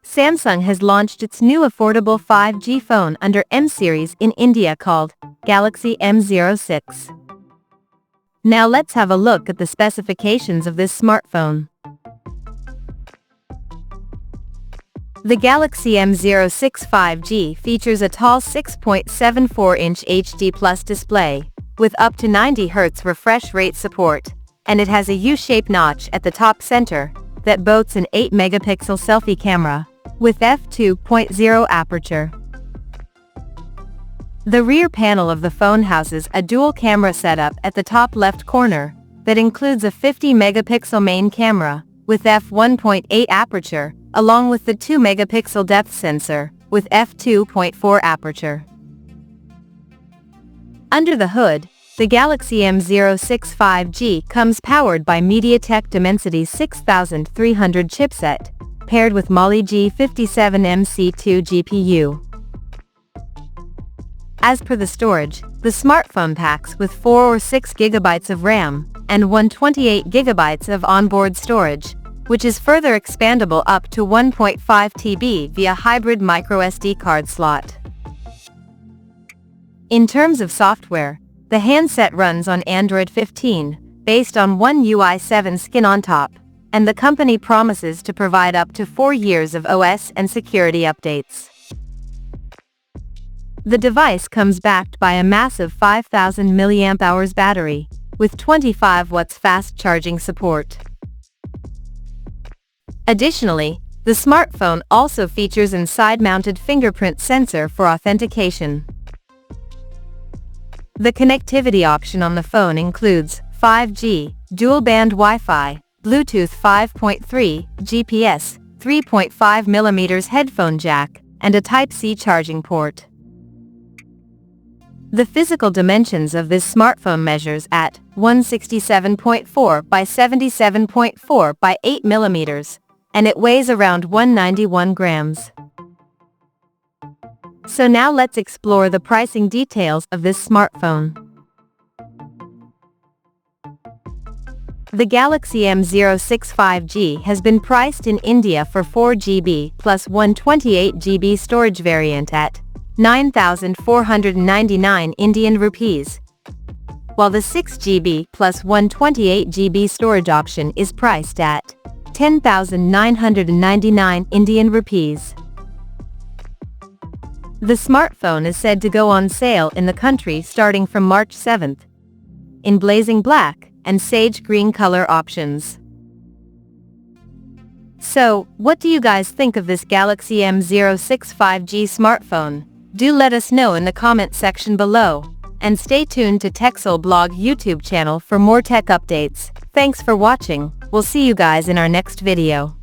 Samsung has launched its new affordable 5G phone under M series in India called Galaxy M06. Now let's have a look at the specifications of this smartphone. The Galaxy M06 5G features a tall 6.74-inch HD Plus display, with up to 90 Hz refresh rate support, and it has a U-shaped notch at the top center that boasts an 8-megapixel selfie camera, with f2.0 aperture. The rear panel of the phone houses a dual camera setup at the top left corner, that includes a 50-megapixel main camera, with f1.8 aperture, along with the 2-megapixel depth sensor, with f2.4 aperture. Under the hood, the Galaxy M06 5G comes powered by MediaTek Dimensity 6300 chipset, paired with Mali G57MC2 GPU. As per the storage, the smartphone packs with 4 or 6 GB of RAM, and 128 GB of onboard storage, which is further expandable up to 1.5 TB via hybrid microSD card slot. In terms of software, the handset runs on Android 15, based on One UI 7 skin on top, and the company promises to provide up to 4 years of OS and security updates. The device comes backed by a massive 5000 mAh battery, with 25 watts fast charging support. Additionally, the smartphone also features an side-mounted fingerprint sensor for authentication. The connectivity option on the phone includes 5G, dual-band Wi-Fi, Bluetooth 5.3, GPS, 3.5mm headphone jack, and a Type-C charging port. The physical dimensions of this smartphone measures at 167.4 by 77.4 by 8 mm, and it weighs around 191 grams. So now let's explore the pricing details of this smartphone. The Galaxy M06 5G has been priced in India for 4GB plus 128GB storage variant at 9,499 Indian rupees, while the 6GB plus 128GB storage option is priced at 10,999 Indian rupees. The smartphone is said to go on sale in the country starting from March 7th, in blazing black and sage green color options. So, what do you guys think of this Galaxy M06 5G smartphone? Do let us know in the comment section below, and stay tuned to TechSole Blog YouTube channel for more tech updates. Thanks for watching, we'll see you guys in our next video.